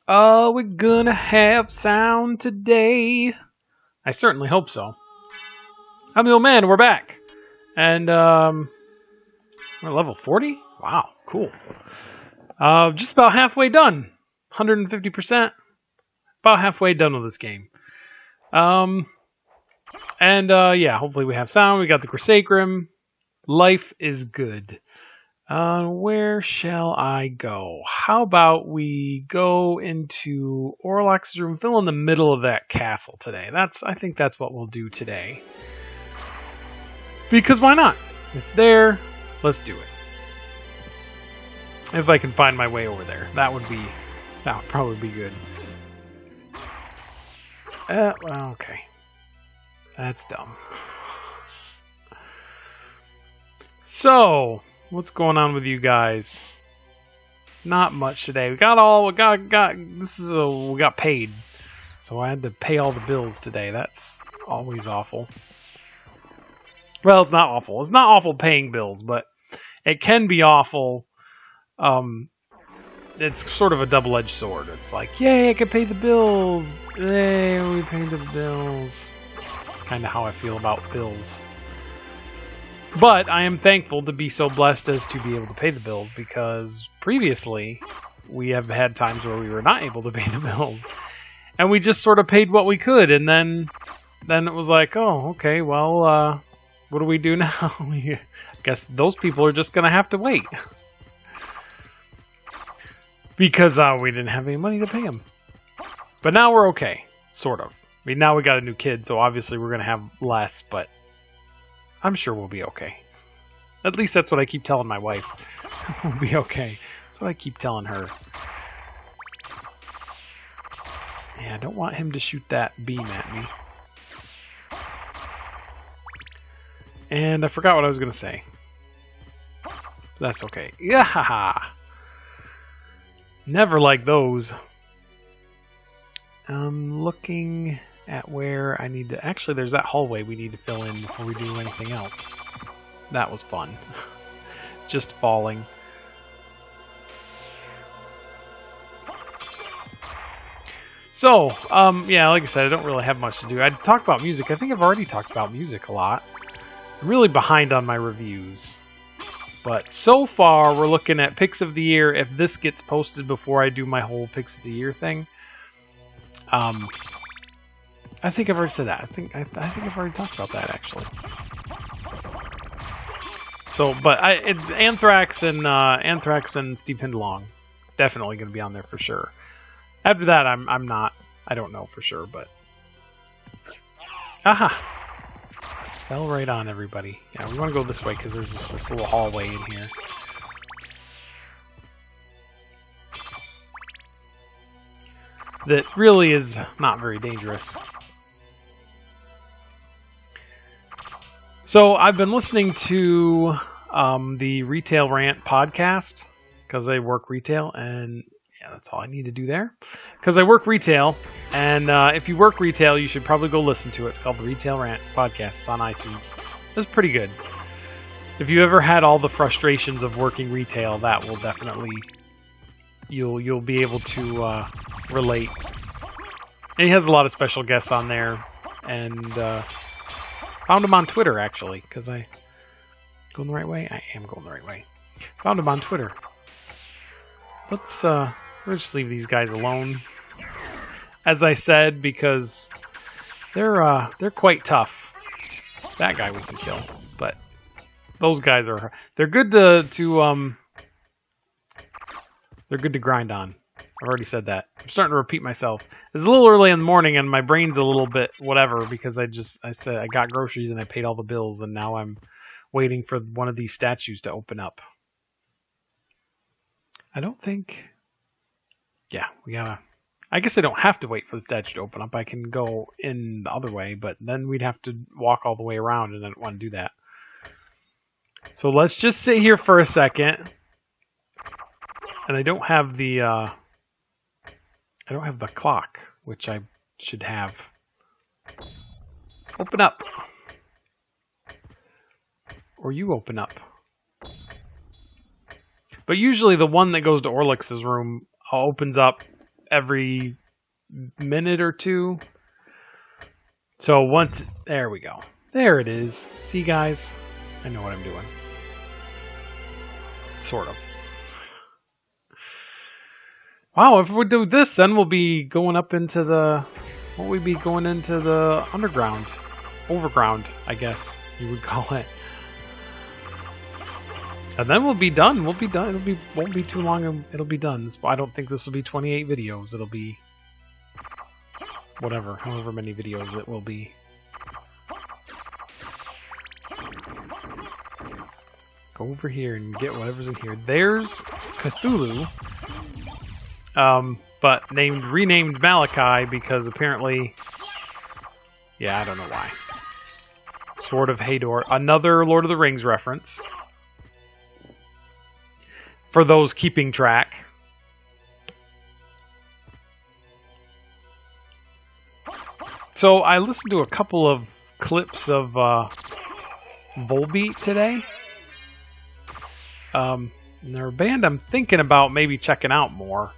Oh, we're gonna have sound today. I certainly hope so. I'm the old man. We're back, and we're level 40. Wow, cool. Just about halfway done. 150%. About halfway done with this game. Yeah, hopefully we have sound. We got the Crissegrim. Life is good. Where shall I go? How about we go into Orlox's room, fill in the middle of that castle today. I think that's what we'll do today. Because why not? It's there. Let's do it. If I can find my way over there, that would probably be good. Well, okay. That's dumb. So, what's going on with you guys? Not much today. We got paid. So I had to pay all the bills today. That's always awful. Well, it's not awful. It's not awful paying bills, but it can be awful. It's sort of a double-edged sword. It's like, yay, I can pay the bills. Yay, we paid the bills. Kind of how I feel about bills. But I am thankful to be so blessed as to be able to pay the bills, because previously we have had times where we were not able to pay the bills. And we just sort of paid what we could, and then it was like, oh, okay, well, what do we do now? I guess those people are just going to have to wait. Because we didn't have any money to pay them. But now we're okay, sort of. I mean, now we got a new kid, so obviously we're going to have less, but I'm sure we'll be okay. At least that's what I keep telling my wife. We'll be okay. That's what I keep telling her. Yeah, I don't want him to shoot that beam at me. And I forgot what I was going to say. That's okay. Yeah! Never like those. I'm looking at where I need to... Actually, there's that hallway we need to fill in before we do anything else. That was fun. Just falling. So, yeah, like I said, I don't really have much to do. I'd talk about music. I think I've already talked about music a lot. I'm really behind on my reviews. But so far, we're looking at Picks of the Year. If this gets posted before I do my whole Picks of the Year thing, I think I've already said that. I think I've already talked about that, actually. So, but Anthrax and Steve Hindalong definitely going to be on there for sure. After that, I'm not. I don't know for sure, but aha. Fell right on, everybody. Yeah, we want to go this way because there's just this little hallway in here. That really is not very dangerous. So I've been listening to the Retail Rant podcast because I work retail, and yeah, that's all I need to do there. Because I work retail, and if you work retail, you should probably go listen to it. It's called the Retail Rant Podcast. It's on iTunes. It's pretty good. If you ever had all the frustrations of working retail, that will definitely... You'll be able to relate. And he has a lot of special guests on there. And found him on Twitter, actually. Because I... Going the right way? I am going the right way. Found him on Twitter. Let's... We'll just leave these guys alone, as I said, because they're quite tough. That guy we can kill, but those guys they're good to they're good to grind on. I've already said that. I'm starting to repeat myself. It's a little early in the morning, and my brain's a little bit whatever because I said I got groceries and I paid all the bills, and now I'm waiting for one of these statues to open up. I don't think. Yeah, we gotta... I guess I don't have to wait for the statue to open up. I can go in the other way, but then we'd have to walk all the way around, and I don't want to do that. So let's just sit here for a second. And I don't have the clock, which I should have. Open up. Or you open up. But usually the one that goes to Orlix's room opens up every minute or two. So once, there we go. There it is. See, guys? I know what I'm doing. Sort of. Wow, if we do this, then we'll be going up into the... Won't we be going into the underground? Overground, I guess you would call it. And then we'll be done. We'll be done. Won't be too long and it'll be done. I don't think this will be 28 videos. It'll be... whatever, however many videos it will be. Go over here and get whatever's in here. There's Cthulhu, but renamed Malachi because apparently, yeah, I don't know why. Sword of Hador, another Lord of the Rings reference. For those keeping track. So I listened to a couple of clips of Volbeat today. They're a band I'm thinking about maybe checking out more.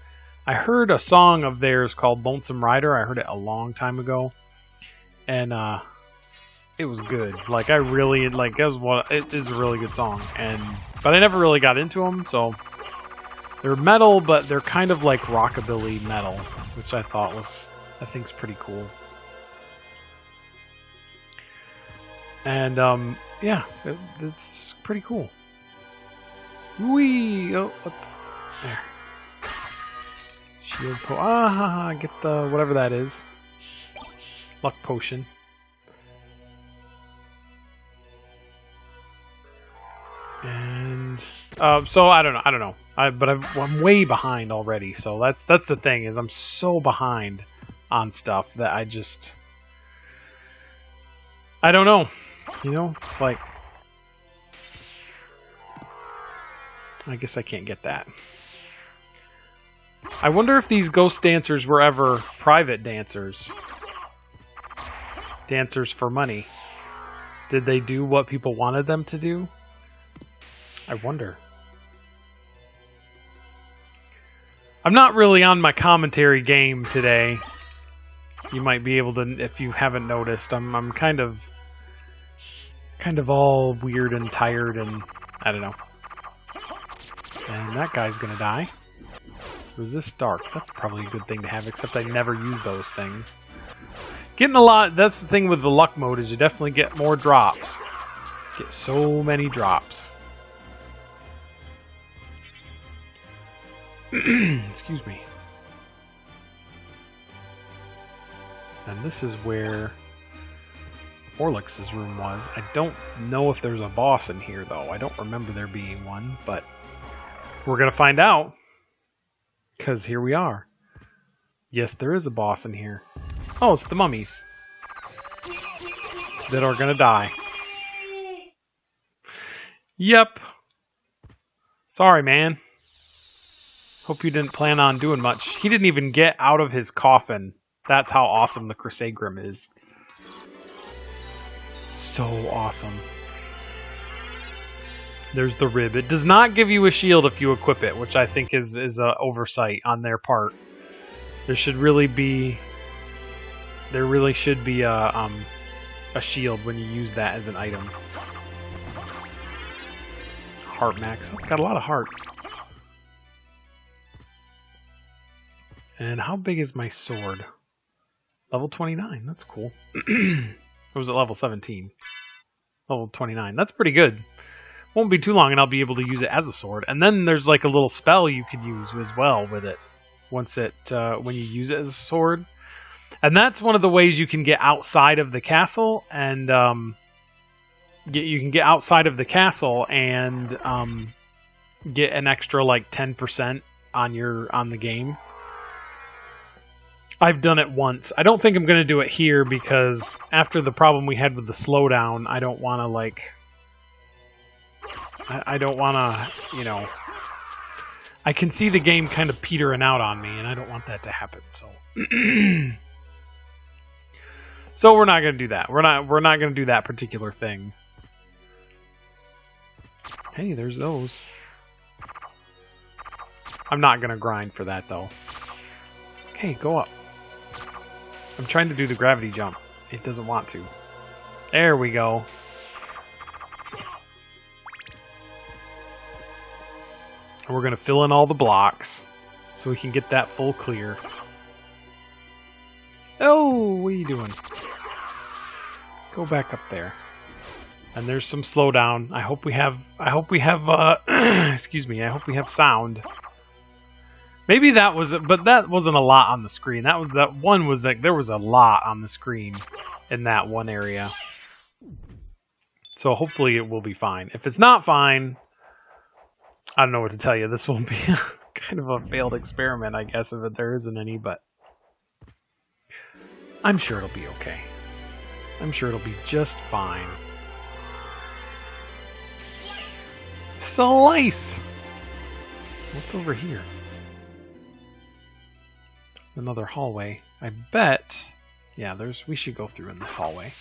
I heard a song of theirs called Lonesome Rider. I heard it a long time ago. And it was good. Like I really like it is a really good song. But I never really got into them, so they're metal, but they're kind of like rockabilly metal, which I think's pretty cool. And yeah, it's pretty cool. Whee! Oh, what's there? Shield get the whatever that is. Luck potion. And so I don't know. I'm way behind already. So that's the thing is I'm so behind on stuff that I don't know. You know, it's like I guess I can't get that. I wonder if these ghost dancers were ever private dancers. Dancers for money. Did they do what people wanted them to do? I wonder. I'm not really on my commentary game today. You might be able to, if you haven't noticed. I'm kind of all weird and tired and I don't know. And that guy's gonna die. Resist dark. That's probably a good thing to have, except I never use those things. Getting a lot, that's the thing with the luck mode, is you definitely get more drops. Get so many drops. Excuse me. And this is where Orlix's room was. I don't know if there's a boss in here, though. I don't remember there being one, but we're going to find out. Because here we are. Yes, there is a boss in here. Oh, it's the mummies. That are going to die. Yep. Sorry, man. Hope you didn't plan on doing much. He didn't even get out of his coffin. That's how awesome the Crissegrim is. So awesome. There's the rib. It does not give you a shield if you equip it, which I think is an oversight on their part. There should really be... There really should be a shield when you use that as an item. Heart max. I've got a lot of hearts. And how big is my sword? Level 29. That's cool. Or was it level 17? Level 29. That's pretty good. Won't be too long and I'll be able to use it as a sword. And then there's like a little spell you can use as well with it. Once it, when you use it as a sword. And that's one of the ways you can get outside of the castle. And you can get outside of the castle and get an extra like 10% on the game. I've done it once. I don't think I'm going to do it here because after the problem we had with the slowdown, I don't want to like... I don't want to, you know... I can see the game kind of petering out on me, and I don't want that to happen, so... So we're not going to do that. We're not going to do that particular thing. Hey, there's those. I'm not going to grind for that, though. Hey, go up. I'm trying to do the gravity jump. It doesn't want to. There we go. And we're going to fill in all the blocks so we can get that full clear. Oh, what are you doing? Go back up there. And there's some slowdown. I hope we have excuse me, I hope we have sound. Maybe that was, but that wasn't a lot on the screen. That one was like, there was a lot on the screen in that one area. So hopefully it will be fine. If it's not fine, I don't know what to tell you. This will be kind of a failed experiment, I guess, if there isn't any, but I'm sure it'll be okay. I'm sure it'll be just fine. Slice! What's over here? Another hallway. I bet... Yeah, we should go through in this hallway.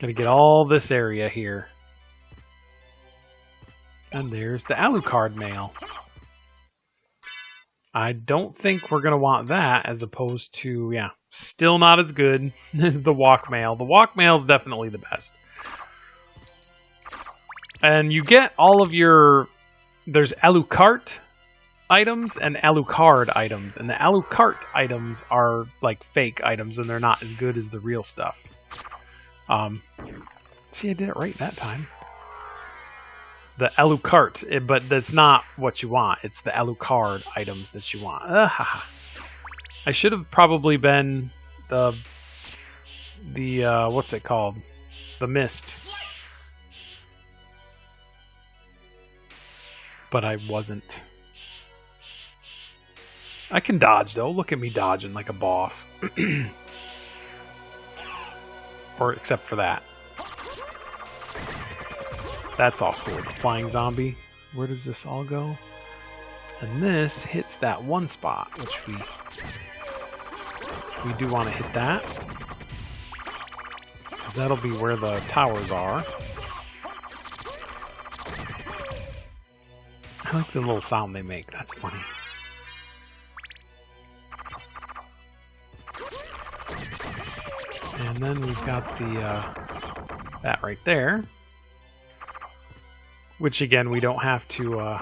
Gotta get all this area here. And there's the Alucard mail. I don't think we're gonna want that as opposed to, yeah, still not as good as the walk mail. The walk mail is definitely the best. And you get all of your... There's Alucard items and Alucard items. And the Alucard items are like fake items and they're not as good as the real stuff. See, I did it right that time. The Alucard, but that's not what you want. It's the Alucard items that you want. I should have probably been the what's it called? The mist. But I wasn't. I can dodge though. Look at me dodging like a boss. Or except for that. That's all cool. The flying zombie. Where does this all go? And this hits that one spot, which we do want to hit that. Because that'll be where the towers are. I like the little sound they make. That's funny. And then we've got the that right there. Which again, we don't have to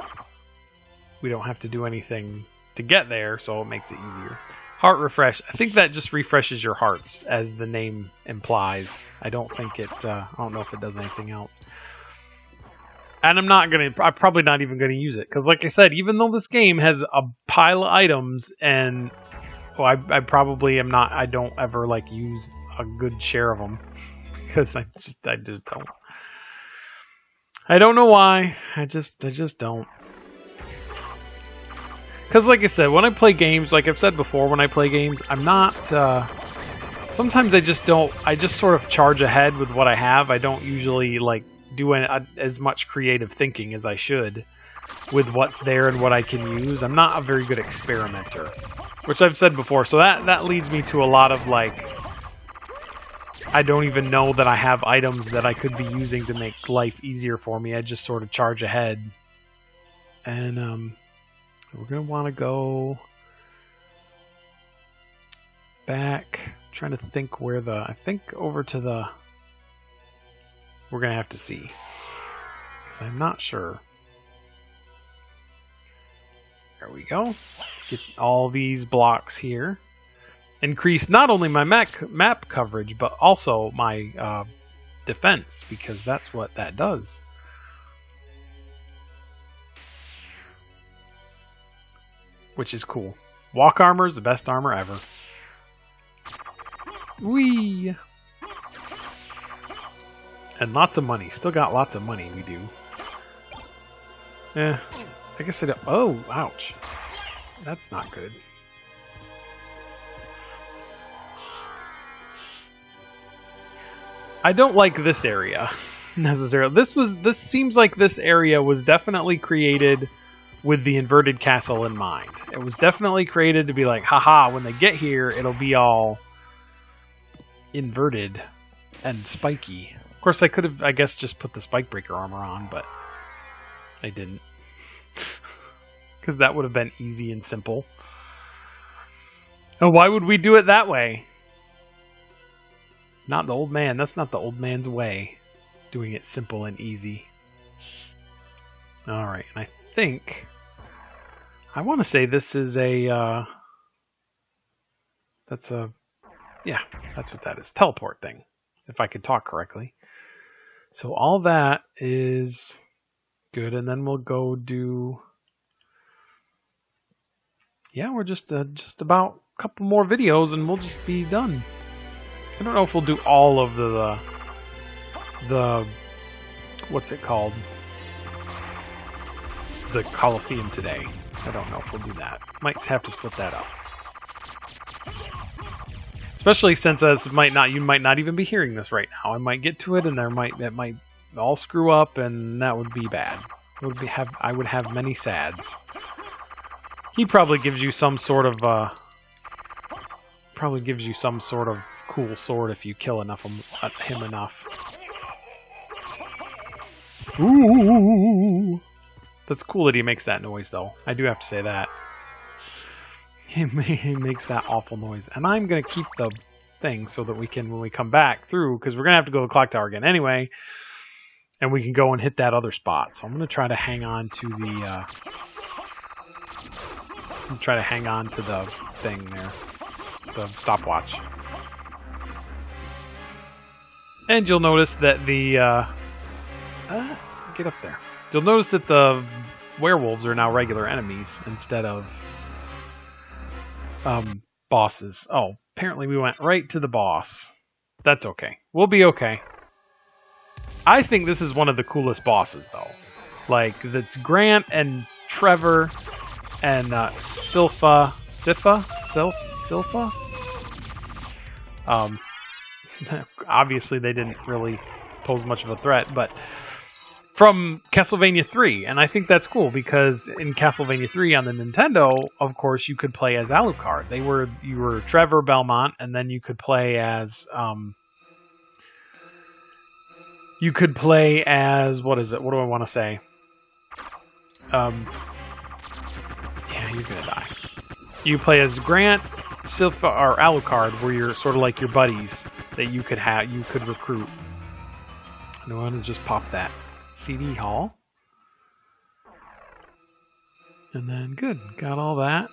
do anything to get there, so it makes it easier. Heart refresh. I think that just refreshes your hearts, as the name implies. I don't think it. I don't know if it does anything else. And I'm probably not even gonna use it, because like I said, even though this game has a pile of items, and I probably am not. I don't ever like use a good share of them, because I just don't. I don't know why. I just don't. Because like I said, when I play games, like I've said before, when I play games, I'm not... sometimes I just don't... I just sort of charge ahead with what I have. I don't usually like do as much creative thinking as I should with what's there and what I can use. I'm not a very good experimenter, which I've said before. So that leads me to a lot of like... I don't even know that I have items that I could be using to make life easier for me. I just sort of charge ahead. And we're going to want to go back. I'm trying to think where I think over to the... We're going to have to see. Because I'm not sure. There we go. Let's get all these blocks here. Increase not only my map coverage, but also my defense, because that's what that does. Which is cool. Walk armor is the best armor ever. Whee! And lots of money. Still got lots of money, we do. I guess I don't... Oh, ouch. That's not good. I don't like this area necessarily. This seems like this area was definitely created with the inverted castle in mind. It was definitely created to be like, haha, when they get here, it'll be all inverted and spiky. Of course, I could have, I guess, just put the spike breaker armor on, but I didn't. Because that would have been easy and simple. Oh, why would we do it that way? Not the old man. That's not the old man's way. Doing it simple and easy. Alright, and I think... I want to say this is a... that's a... Yeah, that's what that is. Teleport thing. If I could talk correctly. So all that is good, and then we'll go do... Yeah, we're just about a couple more videos, and we'll just be done. I don't know if we'll do all of the what's it called? The Colosseum today. I don't know if we'll do that. Might have to split that up. Especially since you might not even be hearing this right now. I might get to it, and it might all screw up, and that would be bad. I would have many sads. He probably gives you some sort of cool sword if you kill him enough. Ooh, that's cool that he makes that noise, though. I do have to say that. He makes that awful noise, and I'm gonna keep the thing so that we can, when we come back through, because we're gonna have to go to the clock tower again anyway, and we can go and hit that other spot. So I'm gonna try to hang on to the. Thing there, the stopwatch. And you'll notice that the get up there. You'll notice that the werewolves are now regular enemies instead of bosses. Oh, apparently we went right to the boss. That's okay. We'll be okay. I think this is one of the coolest bosses, though. Like, that's Grant and Trevor and Silpha. Obviously they didn't really pose much of a threat, but from Castlevania 3, and I think that's cool because in Castlevania 3 on the Nintendo, of course, you could play as Alucard. You were Trevor Belmont, and then you could play as what is it? What do I want to say? Yeah, you're gonna die. You play as Grant, Silpha, or Alucard, where you're sort of like your buddies that you could recruit. I want to just pop that CD hall. And then, good. Got all that.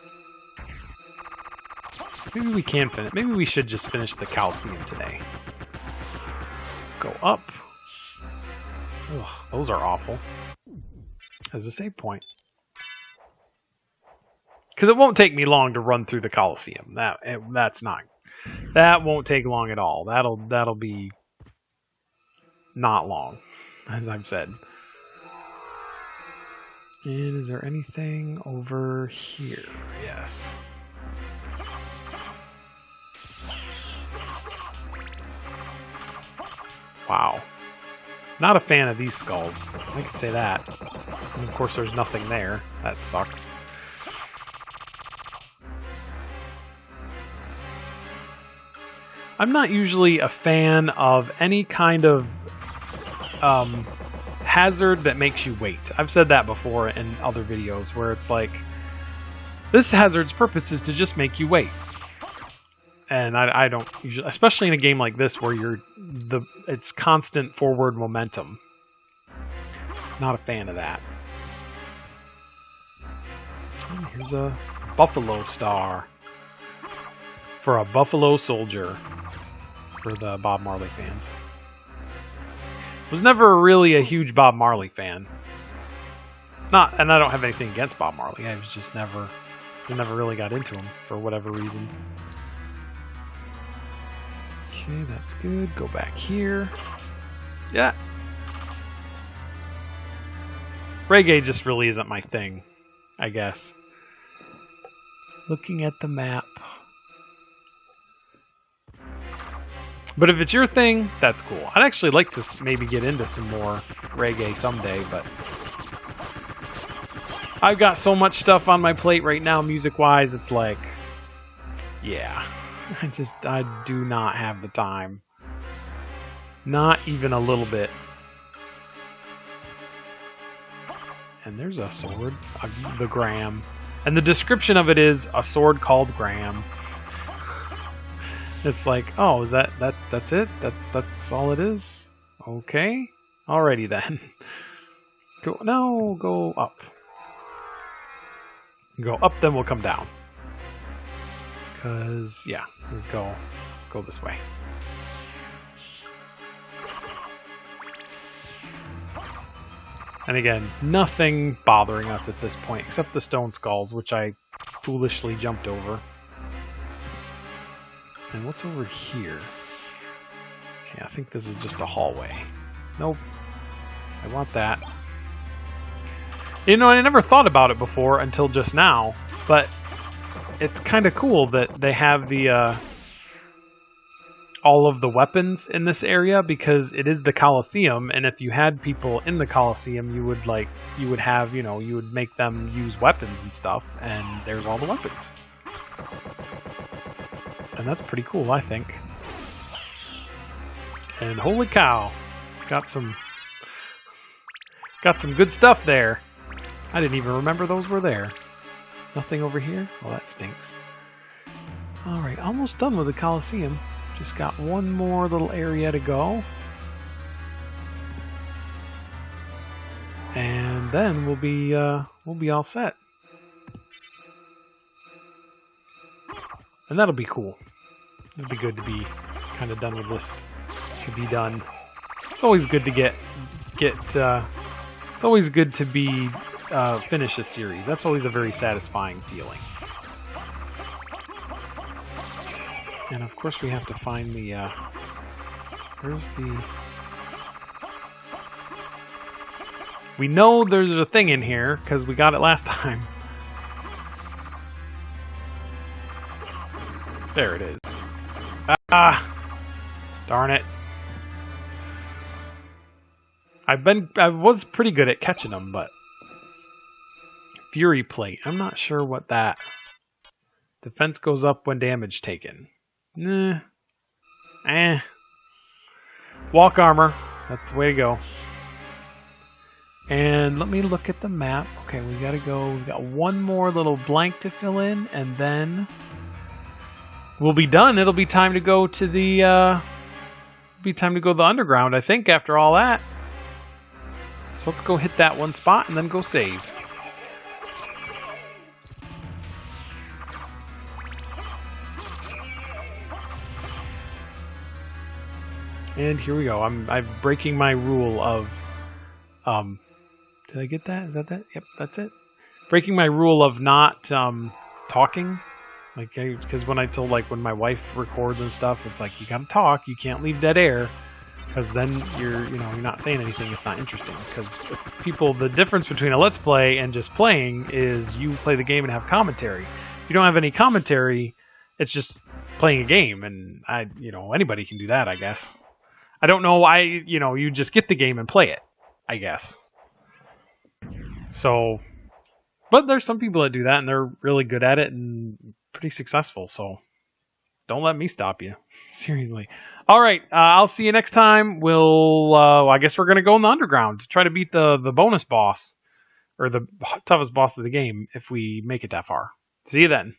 Maybe we can finish. Maybe we should just finish the Colosseum today. Let's go up. Ugh, those are awful. As a save point. Because it won't take me long to run through the Colosseum. That won't take long at all. That'll be not long, as I've said. And is there anything over here? Yes. Wow. Not a fan of these skulls. I can say that. And of course there's nothing there. That sucks. I'm not usually a fan of any kind of hazard that makes you wait. I've said that before in other videos where it's like, this hazard's purpose is to just make you wait. And I don't usually, especially in a game like this where it's constant forward momentum. Not a fan of that. Oh, here's a Buffalo Star. For a Buffalo Soldier. For the Bob Marley fans. Was never really a huge Bob Marley fan. And I don't have anything against Bob Marley. I was just never really got into him for whatever reason. Okay, that's good. Go back here. Yeah. Reggae just really isn't my thing, I guess. Looking at the map. But if it's your thing, that's cool. I'd actually like to maybe get into some more reggae someday, but I've got so much stuff on my plate right now, music-wise, it's like, yeah, I do not have the time. Not even a little bit. And there's a sword, the Gram. And the description of it is a sword called Gram. It's like, oh, is that's it? That's all it is? Okay. Alrighty then. Go up. Go up, then we'll come down. Cause yeah, we'll go this way. And again, nothing bothering us at this point except the stone skulls, which I foolishly jumped over. And what's over here? Okay, I think this is just a hallway. Nope. I want that. You know, I never thought about it before until just now, but it's kind of cool that they have the all of the weapons in this area, because it is the Colosseum, and if you had people in the Colosseum, you would make them use weapons and stuff, and there's all the weapons. And that's pretty cool, I think. And holy cow, got some good stuff there. I didn't even remember those were there. Nothing over here? Well, that stinks. Alright, almost done with the Colosseum. Just got one more little area to go. And then we'll be all set. And that'll be cool. It'll be good to be kind of done with this. To be done. It's always good to it's always good to be finish a series. That's always a very satisfying feeling. And of course we have to find the where's the... We know there's a thing in here because we got it last time. There it is. Ah! Darn it. I was pretty good at catching them, but Fury Plate. I'm not sure what that... Defense goes up when damage taken. Nah. Walk armor. That's the way to go. And let me look at the map. Okay, we gotta go. We've got one more little blank to fill in, and then we'll be done. It'll be time to go to the underground, I think, after all that. So let's go hit that one spot and then go save. And here we go. I'm breaking my rule of did I get that? Is that? Yep, that's it. Breaking my rule of not talking. Like, because when my wife records and stuff, it's like you gotta talk. You can't leave dead air, because then you're not saying anything. It's not interesting. Because the difference between a let's play and just playing is you play the game and have commentary. If you don't have any commentary, it's just playing a game, and anybody can do that, I guess. I don't know why, you just get the game and play it, I guess. So, but there's some people that do that and they're really good at it and pretty successful. So don't let me stop you. Seriously. All right. I'll see you next time. I guess we're going to go in the underground to try to beat the bonus boss, or the toughest boss of the game if we make it that far. See you then.